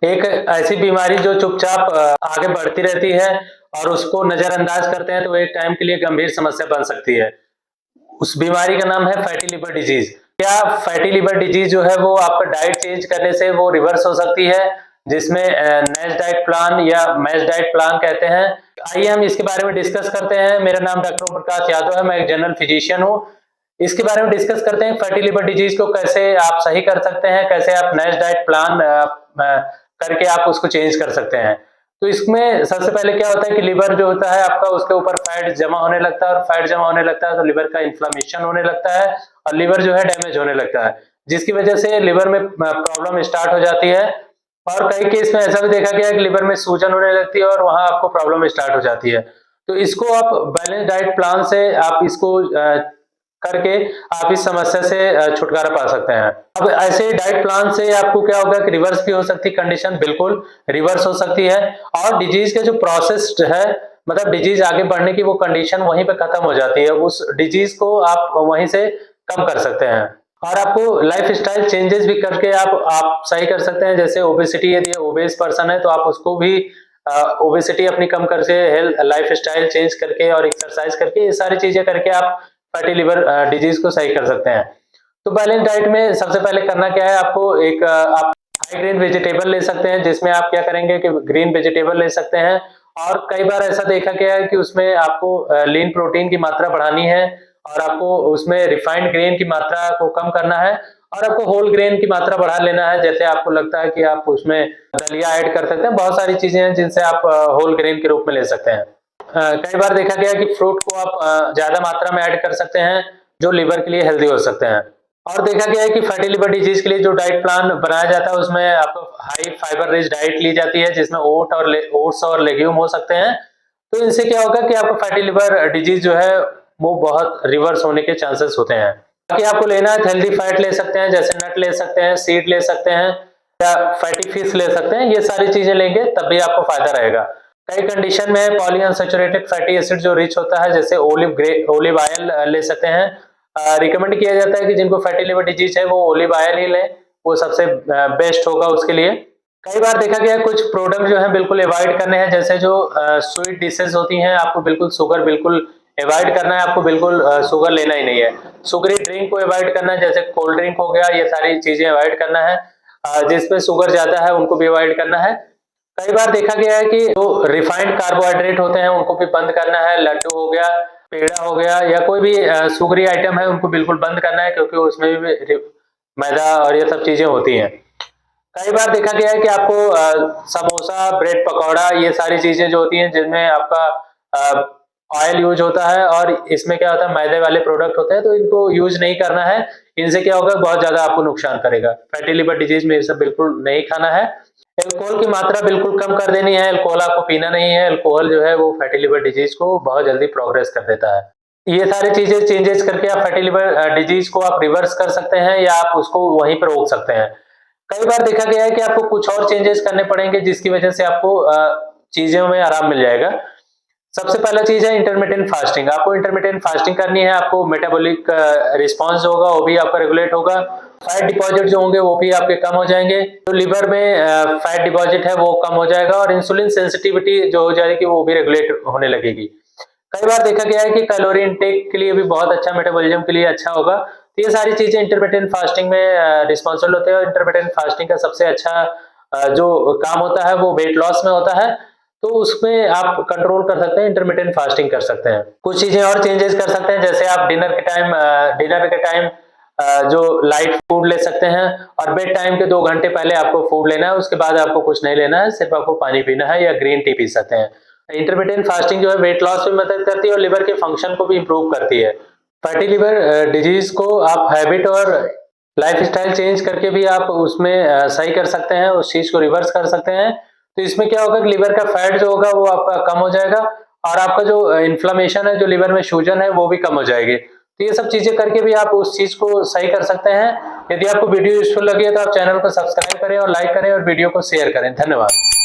एक ऐसी बीमारी जो चुपचाप आगे बढ़ती रहती है और उसको नजरअंदाज करते हैं तो एक टाइम के लिए गंभीर समस्या बन सकती है। उस बीमारी का नाम है फैटी लिवर डिजीज। क्या फैटी लिवर डिजीज जो है वो आपका डाइट चेंज करने से वो रिवर्स हो सकती है, जिसमें नैश डाइट प्लान या मैश डाइट प्लान कहते हैं। आइए हम इसके बारे में डिस्कस करते हैं। मेरा नाम डॉक्टर प्रकाश यादव है, मैं एक जनरल फिजिशियन हूँ। इसके बारे में डिस्कस करते हैं फैटी लिवर डिजीज को कैसे आप सही कर सकते हैं, कैसे आप नैश डाइट प्लान करके आप उसको चेंज कर सकते हैं। तो इसमें सबसे पहले क्या होता है कि लिवर जो होता है आपका, उसके ऊपर फैट जमा होने लगता है और फैट जमा होने लगता है तो लिवर का इन्फ्लेमेशन होने लगता है और लिवर जो है डैमेज होने लगता है, जिसकी वजह से लिवर में प्रॉब्लम स्टार्ट हो जाती है। और कई केस में ऐसा भी देखा गया है कि लिवर में सूजन होने लगती है और वहां आपको प्रॉब्लम स्टार्ट हो जाती है। तो इसको आप बैलेंस डाइट प्लान से आप इसको करके आप इस समस्या से छुटकारा पा सकते हैं। अब ऐसे डाइट प्लान से आपको क्या होगा कि रिवर्स भी हो सकती है कंडीशन, बिल्कुल रिवर्स हो सकती है। और डिजीज का जो प्रोसेस है, मतलब डिजीज आगे बढ़ने की वो कंडीशन वहीं पे खत्म हो जाती है, उस डिजीज को आप वहीं से कम कर सकते हैं। और आपको लाइफ स्टाइल चेंजेस भी करके आप सही कर सकते हैं। जैसे ओबेसिटी, यदि ओबेस पर्सन है तो आप उसको भी ओबेसिटी अपनी कम करके हेल्थ लाइफ स्टाइल चेंज करके और एक्सरसाइज करके ये सारी चीजें करके आप फैटी लिवर डिजीज को सही कर सकते हैं। तो बैलेंस डाइट में सबसे पहले करना क्या है, आपको एक आप हाई ग्रेन वेजिटेबल ले सकते हैं, जिसमें आप क्या करेंगे कि ग्रीन वेजिटेबल ले सकते हैं। और कई बार ऐसा देखा गया है कि उसमें आपको लीन प्रोटीन की मात्रा बढ़ानी है और आपको उसमें रिफाइंड ग्रेन की मात्रा को कम करना है और आपको होल ग्रेन की मात्रा बढ़ा लेना है। जैसे आपको लगता है कि आप उसमें दलिया ऐड कर सकते हैं, बहुत सारी चीजें हैं जिनसे आप होल ग्रेन के रूप में ले सकते हैं। कई बार देखा गया है कि फ्रूट को आप ज्यादा मात्रा में ऐड कर सकते हैं, जो लिवर के लिए हेल्दी हो सकते हैं। और देखा गया है कि फैटी लिवर डिजीज के लिए जो डाइट प्लान बनाया जाता है उसमें आपको हाई फाइबर रिच डाइट ली जाती है, जिसमें ओट्स और लेग्यूम हो सकते हैं। तो इनसे क्या होगा कि आपको फैटी लिवर डिजीज जो है वो बहुत रिवर्स होने के चांसेस होते हैं। बाकी आपको लेना है हेल्दी फैट ले सकते हैं, जैसे नट ले सकते हैं, सीड ले सकते हैं या फैटी फिश ले सकते हैं। ये सारी चीजें लेंगे तब भी आपको फायदा रहेगा। कई कंडीशन में पॉलीअनसैचुरेटेड फैटी एसिड जो रिच होता है, जैसे ओलिव ऑयल ले सकते हैं। रिकमेंड किया जाता है कि जिनको फैटी लिवर डिजीज है वो ओलिव ऑयल ही लें, वो सबसे बेस्ट होगा उसके लिए। कई बार देखा गया है कुछ प्रोडक्ट जो है बिल्कुल अवॉइड करने हैं, जैसे जो स्वीट डिशेस होती हैं, आपको बिल्कुल शुगर बिल्कुल अवॉइड करना है, आपको बिल्कुल शुगर लेना ही नहीं है। शुगरी ड्रिंक को अवॉइड करना है, जैसे कोल्ड ड्रिंक हो गया, ये सारी चीजें अवॉइड करना है। जिसमें शुगर ज्यादा है उनको भी अवॉइड करना है। कई बार देखा गया है कि जो रिफाइंड कार्बोहाइड्रेट होते हैं उनको भी बंद करना है, लड्डू हो गया, पेड़ा हो गया या कोई भी शुगरी आइटम है उनको बिल्कुल बंद करना है, क्योंकि उसमें भी मैदा और ये सब चीजें होती हैं। कई बार देखा गया है कि आपको समोसा, ब्रेड पकौड़ा, ये सारी चीजें जो होती हैं जिनमें आपका ऑयल यूज होता है और इसमें क्या होता है मैदे वाले प्रोडक्ट होते हैं, तो इनको यूज नहीं करना है। इनसे क्या होगा, बहुत ज्यादा आपको नुकसान करेगा। फैटी लिवर डिजीज में ये सब बिल्कुल नहीं खाना है। अल्कोहल की मात्रा बिल्कुल कम कर देनी है, अल्कोहल आपको पीना नहीं है। अल्कोहल जो है वो फैटी लिवर डिजीज को बहुत जल्दी प्रोग्रेस कर देता है। ये सारी चीजें चेंजेस करके आप फैटी लिवर डिजीज को आप रिवर्स कर सकते हैं या आप उसको वहीं पर रोक सकते हैं। कई बार देखा गया है कि आपको कुछ और चेंजेस करने पड़ेंगे, जिसकी वजह से आपको चीजों में आराम मिल जाएगा। सबसे पहला चीज है इंटरमिटेंट फास्टिंग। आपको इंटरमिटेंट फास्टिंग करनी है, आपको मेटाबॉलिक रिस्पांस जो होगा वो भी आपका रेगुलेट होगा। फैट डिपॉजिट जो होंगे वो भी आपके कम हो जाएंगे, तो लिवर में फैट डिपॉजिट है वो कम हो जाएगा और इंसुलिन सेंसिटिविटी जो हो जाएगी वो भी रेगुलेट होने लगेगी। कई बार देखा गया है कि कैलोरी इनटेक के लिए भी बहुत अच्छा, मेटाबॉलिज्म के लिए अच्छा होगा। तो ये सारी चीजें इंटरमिटेंट फास्टिंग में रिस्पॉन्सिबल होते हैं। और इंटरमिटेंट फास्टिंग का सबसे अच्छा जो काम होता है वो वेट लॉस में होता है, तो उसमें आप कंट्रोल कर सकते हैं, इंटरमिटेंट फास्टिंग कर सकते हैं। कुछ चीजें और चेंजेस कर सकते हैं, जैसे आप डिनर के टाइम जो लाइट फूड ले सकते हैं और बेड टाइम के 2 घंटे पहले आपको फूड लेना है, उसके बाद आपको कुछ नहीं लेना है, सिर्फ आपको पानी पीना है या ग्रीन टी पी सकते हैं। इंटरमिटेंट फास्टिंग जो है वेट लॉस में मदद करती है और लिवर के फंक्शन को भी इंप्रूव करती है। फैटी लिवर डिजीज को आप हैबिट और लाइफ स्टाइल चेंज करके भी आप उसमें सही कर सकते हैं, उस चीज को रिवर्स कर सकते हैं। तो इसमें क्या होगा कि लिवर का फैट जो होगा वो आपका कम हो जाएगा और आपका जो इन्फ्लेमेशन है, जो लिवर में सूजन है, वो भी कम हो जाएगी। तो ये सब चीजें करके भी आप उस चीज को सही कर सकते हैं। यदि आपको वीडियो यूजफुल लगी है तो आप चैनल को सब्सक्राइब करें और लाइक करें और वीडियो को शेयर करें। धन्यवाद।